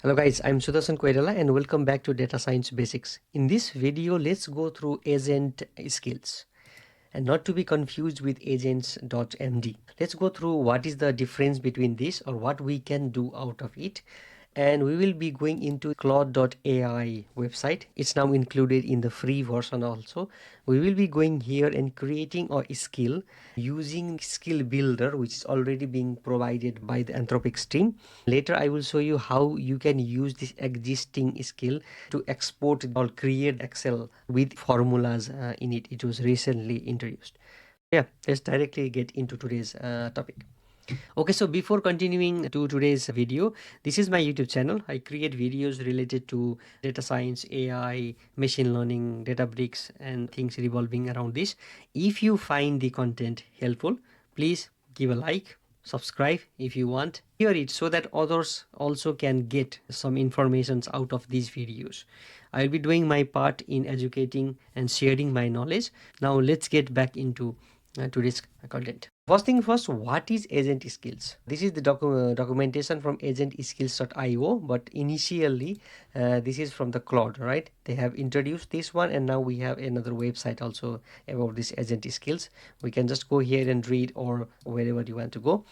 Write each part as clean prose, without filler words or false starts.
Hello guys, I'm Sudarshan Koirala and welcome back to Data Science Basics. In this video, let's go through agent skills and not to be confused with agents.md. Let's go through what is the difference between this or what we can do out of it. And we will be going into Claude.ai website. It's now included in the free version also. We will be going here and creating a skill using skill builder, which is already being provided by the Anthropic team. Later, I will show you how you can use this existing skill to export or create Excel with formulas in it. It was recently introduced. Yeah, let's directly get into today's topic. Okay, so before continuing to today's video, this is my YouTube channel. I create videos related to data science, AI, machine learning, Databricks, and things revolving around this. If you find the content helpful, please give a like, subscribe if you want, share it so that others also can get some informations out of these videos. I'll be doing my part in educating and sharing my knowledge. Now let's get back into today's content. First thing first, what is agent skills? This is the documentation from agentskills.io, but initially this is from the Claude, right? They have introduced this one, and now we have another website also about this agent skills. We can just go here and read or wherever you want to go.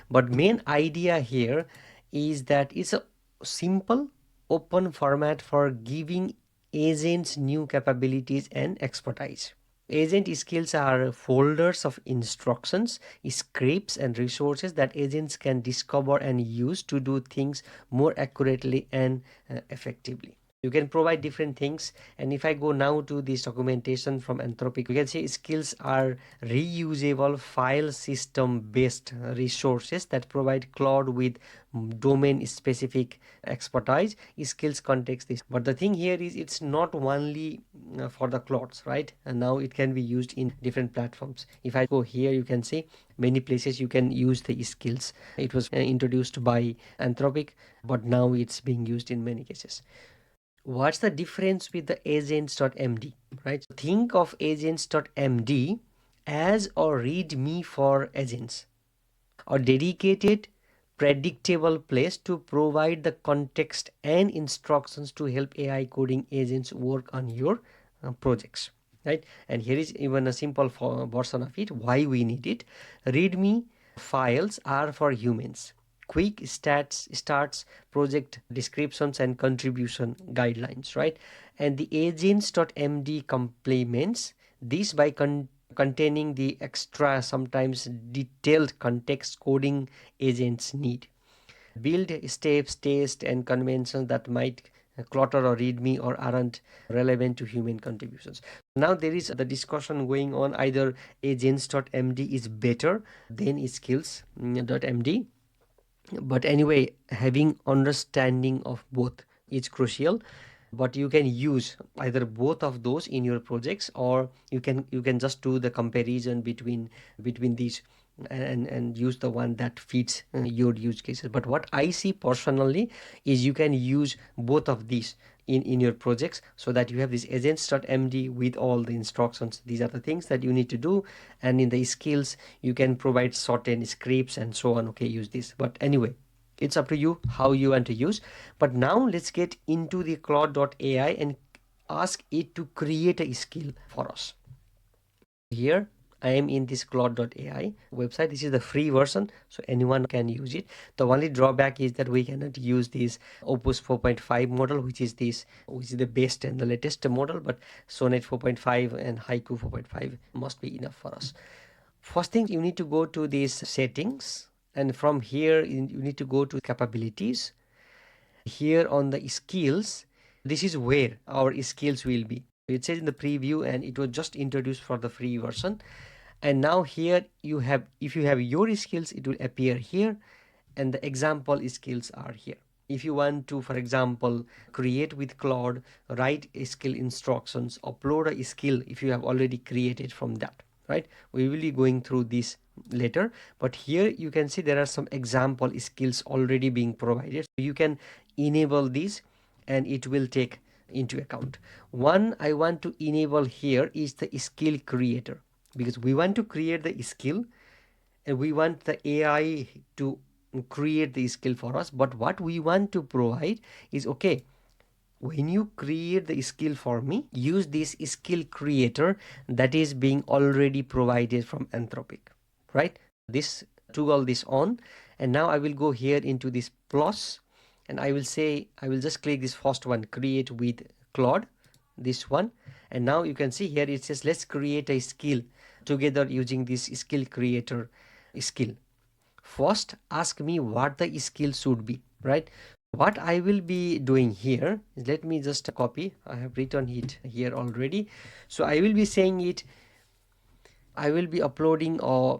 But main idea here is that it's a simple open format for giving agents new capabilities and expertise. Agent skills are folders of instructions, scripts, and resources that agents can discover and use to do things more accurately and effectively. You can provide different things, and if I go now to this documentation from Anthropic, you can see skills are reusable file system based resources that provide Claude with domain specific expertise. Skills context this, but the thing here is it's not only for the Claudes, right? And now it can be used in different platforms. If I go here, you can see many places you can use the skills. It was introduced by Anthropic, but now it's being used in many cases. What's the difference with the agents.md, right? Think of agents.md as a readme for agents, a dedicated predictable place to provide the context and instructions to help AI coding agents work on your projects, right? And here is even a simple version of it, why we need it. Readme files are for humans. Quick starts, project descriptions, and contribution guidelines, right? And the agents.md complements this by containing the extra, sometimes detailed context coding agents need. Build steps, tests, and conventions that might clutter or readme or aren't relevant to human contributions. Now there is the discussion going on, either agents.md is better than skills.md. But anyway, having understanding of both is crucial. But you can use either both of those in your projects, or you can just do the comparison between these and use the one that fits your use cases. But what I see personally is you can use both of these in your projects, so that you have this agents.md with all the instructions. These are the things that you need to do, and in the skills you can provide certain scripts and so on. Okay, use this. But anyway, it's up to you how you want to use. But now let's get into the Claude.ai and ask it to create a skill for us. Here I am in this Claude.ai website. This is the free version, so anyone can use it. The only drawback is that we cannot use this Opus 4.5 model, which is the best and the latest model, but Sonnet 4.5 and Haiku 4.5 must be enough for us. First thing, you need to go to these settings, and from here you need to go to capabilities. Here on the skills, this is where our skills will be. It says in the preview, and it was just introduced for the free version. And now here you have, if you have your skills, it will appear here, and the example skills are here. If you want to, for example, create with Claude, write skill instructions, upload a skill if you have already created from that, right? We will be going through this later, but here you can see there are some example skills already being provided. You can enable these and it will take into account. One I want to enable here is the skill creator, because we want to create the skill and we want the AI to create the skill for us, but what we want to provide is, okay, when you create the skill for me, use this skill creator that is being already provided from Anthropic, right? This toggle this on, and now I will go here into this plus, and I will say, I will just click this first one, create with Claude, this one, and now you can see here it says let's create a skill together using this skill creator skill. First ask me what the skill should be, right? What I will be doing here is, let me just copy, I have written it here already. So I will be saying it, I will be uploading a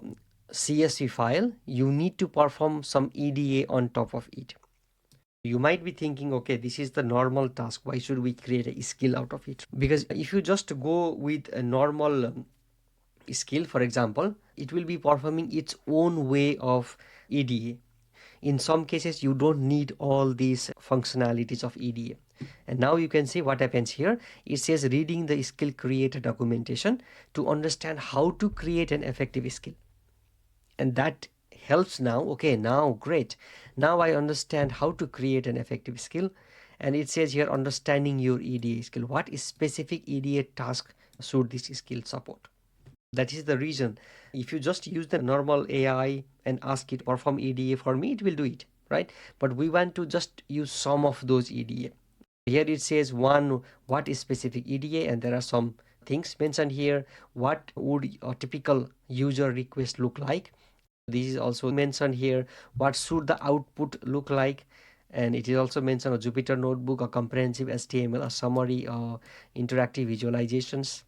CSV file. You need to perform some EDA on top of it. You might be thinking, okay, this is the normal task, why should we create a skill out of it? Because if you just go with a normal skill, for example, it will be performing its own way of EDA. In some cases, you don't need all these functionalities of EDA. And now you can see what happens here. It says reading the skill creator documentation to understand how to create an effective skill. And that helps now. Okay, now great. Now I understand how to create an effective skill. And it says here, understanding your EDA skill. What specific EDA task should this skill support? That is the reason. If you just use the normal AI and ask it perform EDA for me, it will do it, right? But we want to just use some of those EDA. Here it says one, what is specific EDA, and there are some things mentioned here. What would a typical user request look like? This is also mentioned here. What should the output look like? And it is also mentioned a Jupyter notebook, a comprehensive HTML, a summary, interactive visualizations.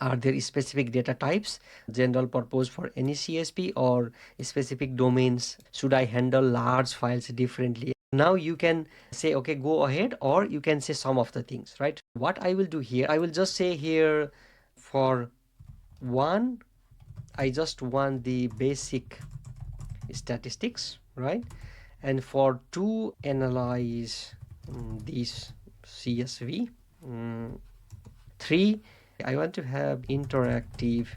Are there specific data types, general purpose for any CSP, or specific domains? Should I handle large files differently? Now you can say, okay, go ahead, or you can say some of the things, right? What I will do here, I will just say here, for one, I just want the basic statistics, right? And for two, analyze this CSV. 3, I want to have interactive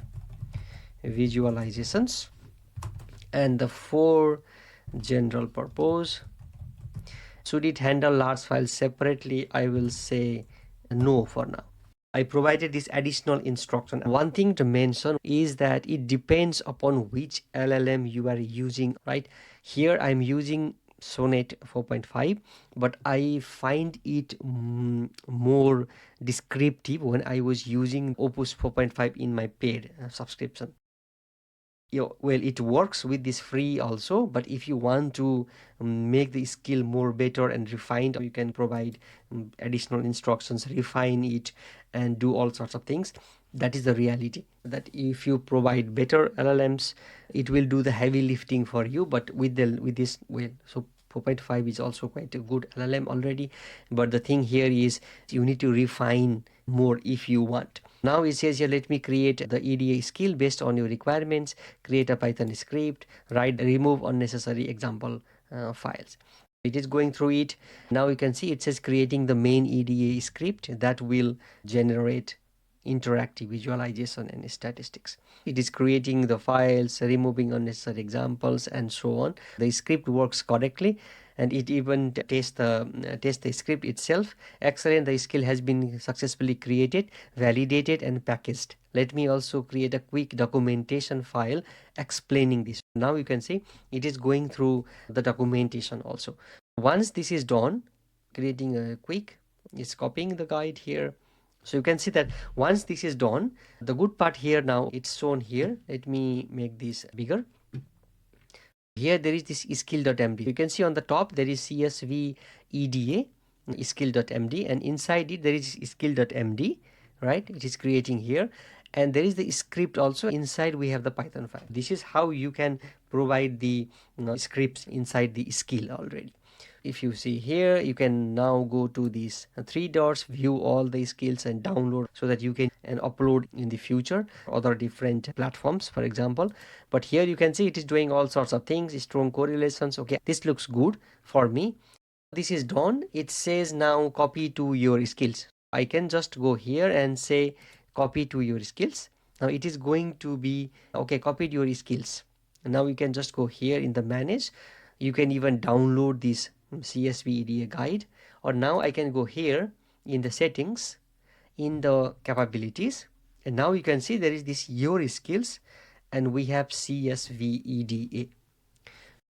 visualizations. And the 4, general purpose. Should it handle large files separately? I will say no for now. I provided this additional instruction. One thing to mention is that it depends upon which LLM you are using, right? Here I'm using Sonnet 4.5, but I find it more descriptive when I was using Opus 4.5 in my paid subscription. Well, it works with this free also, but if you want to make the skill more better and refined, you can provide additional instructions, refine it, and do all sorts of things. That is the reality, that if you provide better LLMs, it will do the heavy lifting for you. But with this, well, so 4.5 is also quite a good LLM already, but the thing here is you need to refine more if you want. Now it says here, let me create the EDA skill based on your requirements, create a Python script, remove unnecessary example files. It is going through it. Now you can see it says creating the main EDA script that will generate interactive visualization and statistics. It is creating the files, removing unnecessary examples, and so on. The script works correctly, and it even tests the script itself. Excellent, the skill has been successfully created, validated, and packaged. Let me also create a quick documentation file explaining this. Now you can see it is going through the documentation also. Once this is done, creating a quick, it's copying the guide here. So you can see that once this is done, the good part here now, it's shown here. Let me make this bigger. Here there is this skill.md. You can see on the top there is CSV EDA skill.md, and inside it there is skill.md, right? It is creating here, and there is the script also. Inside we have the Python file. This is how you can provide the scripts inside the skill already. If you see here, you can now go to these 3 dots, view all the skills and download, so that you can upload in the future other different platforms, for example. But here you can see it is doing all sorts of things, strong correlations. Okay, this looks good for me. This is done. It says now copy to your skills. I can just go here and say copy to your skills. Now it is going to be, okay, copied your skills. And now you can just go here in the manage. You can even download this CSV EDA guide, or now I can go here in the settings, in the capabilities, and now you can see there is this your skills, and we have CSV EDA.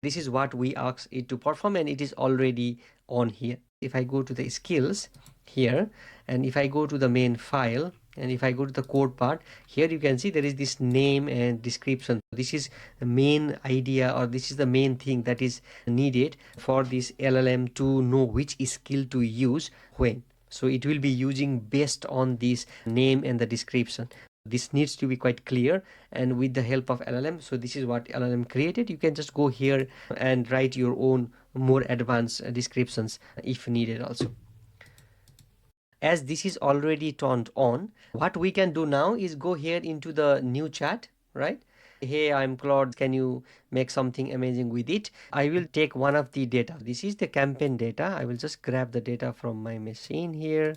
This is what we ask it to perform, and it is already on here. If I go to the skills here, and if I go to the main file, and if I go to the code part, here you can see there is this name and description. This is the main idea, or this is the main thing that is needed for this LLM to know which skill to use when. So it will be using based on this name and the description. This needs to be quite clear, and with the help of LLM, so this is what LLM created. You can just go here and write your own more advanced descriptions if needed also. As this is already turned on, what we can do now is go here into the new chat, right? Hey, I'm Claude, can you make something amazing with it? I will take one of the data. This is the campaign data. I will just grab the data from my machine here.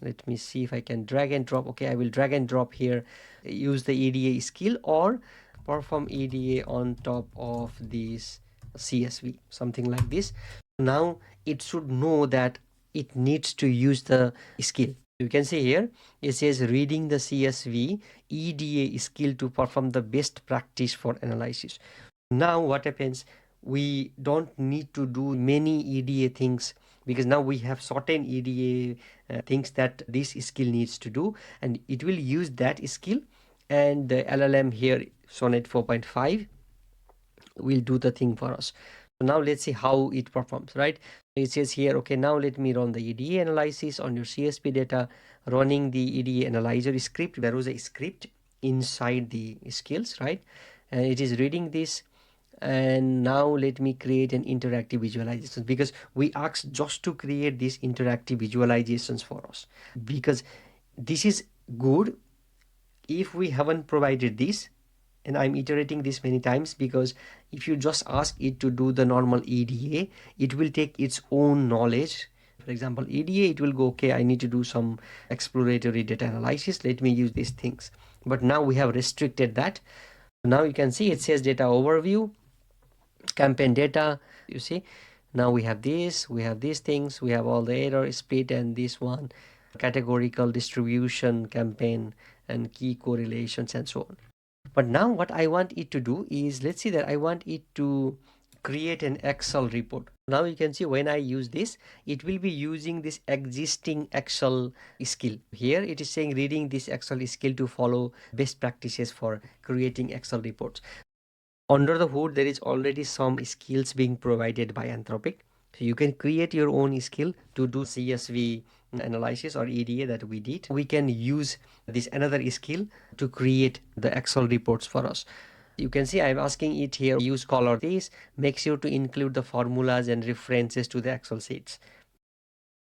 Let me see if I can drag and drop. Okay, I will drag and drop here, use the EDA skill, or perform EDA on top of this CSV, something like this. Now it should know that it needs to use the skill. You can see here it says reading the CSV EDA skill to perform the best practice for analysis. Now what happens, we don't need to do many EDA things, because now we have certain EDA things that this skill needs to do, and it will use that skill, and the LLM here, Sonnet 4.5, will do the thing for us. So now let's see how it performs, right? It says here, okay, now let me run the EDA analysis on your CSV data. Running the EDA analyzer script, there was a script inside the skills, right? And it is reading this. And now let me create an interactive visualization, because we asked just to create these interactive visualizations for us, because this is good if we haven't provided this. And I'm iterating this many times, because if you just ask it to do the normal EDA, it will take its own knowledge. For example, EDA, it will go, okay, I need to do some exploratory data analysis, let me use these things. But now we have restricted that. Now you can see it says data overview, campaign data. You see, now we have this, we have these things, we have all the error split, and this one, categorical distribution, campaign, and key correlations, and so on. But now what I want it to do is, let's see, that I want it to create an Excel report. Now you can see when I use this, it will be using this existing Excel skill. Here it is saying reading this Excel skill to follow best practices for creating Excel reports. Under the hood, there is already some skills being provided by Anthropic. So you can create your own skill to do CSV analysis or EDA that we did. We can use this another skill to create the Excel reports for us. You can see I'm asking it here, use color this, make sure to include the formulas and references to the Excel sheets.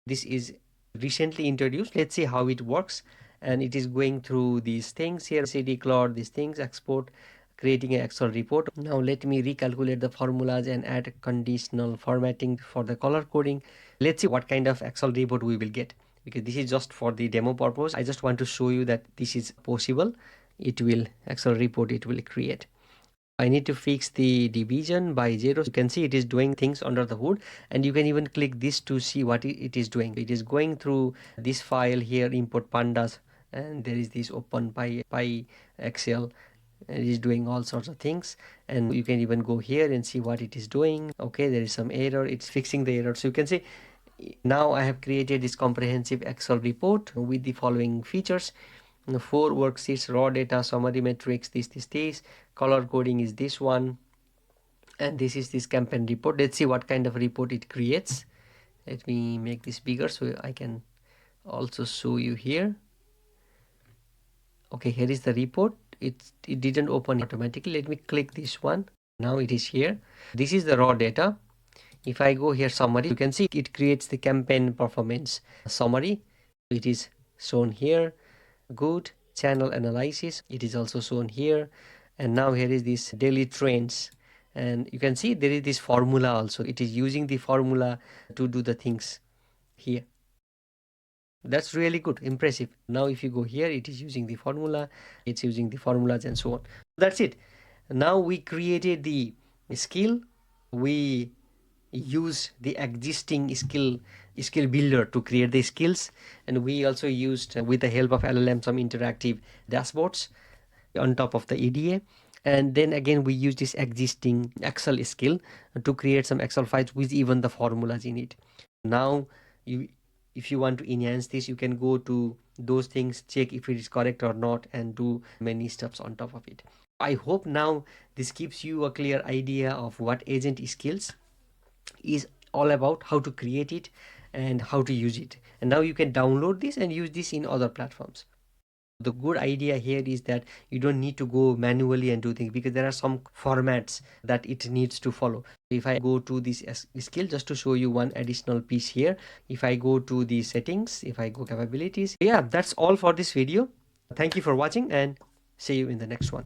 This is recently introduced. Let's see how it works. And it is going through these things here, CD Claude, these things, export, creating an Excel report. Now let me recalculate the formulas and add conditional formatting for the color coding. Let's see what kind of Excel report we will get, because this is just for the demo purpose. I just want to show you that this is possible. It will, Excel report, it will create. I need to fix the division by 0. You can see it is doing things under the hood, and you can even click this to see what it is doing. It is going through this file here, import pandas, and there is this open py Excel. It is doing all sorts of things, and you can even go here and see what it is doing. Okay, there is some error, it's fixing the error. So you can see now I have created this comprehensive Excel report with the following features: 4 worksheets, raw data, summary metrics, this, color coding is this one, and this is this campaign report. Let's see what kind of report it creates. Let me make this bigger so I can also show you here. Okay, here is the report. It didn't open automatically. Let me click this one. Now it is here. This is the raw data. If I go here summary, you can see it creates the campaign performance summary. It is shown here. Good. Channel analysis, it is also shown here. And now here is this daily trends, and you can see there is this formula also. It is using the formula to do the things here. That's really good, impressive. Now if you go here, it is using the formula, it's using the formulas and so on. That's it. Now we created the skill. We use the existing skill builder to create the skills, and we also used with the help of LLM some interactive dashboards on top of the EDA. And then again we use this existing Excel skill to create some Excel files with even the formulas in it. Now you, if you want to enhance this, you can go to those things, check if it is correct or not, and do many steps on top of it. I hope now this gives you a clear idea of what agent skills is all about, how to create it and how to use it. And now you can download this and use this in other platforms. The good idea here is that you don't need to go manually and do things, because there are some formats that it needs to follow. If I go to this skill, just to show you one additional piece here, if I go to the settings, if I go capabilities, yeah, that's all for this video. Thank you for watching and see you in the next one.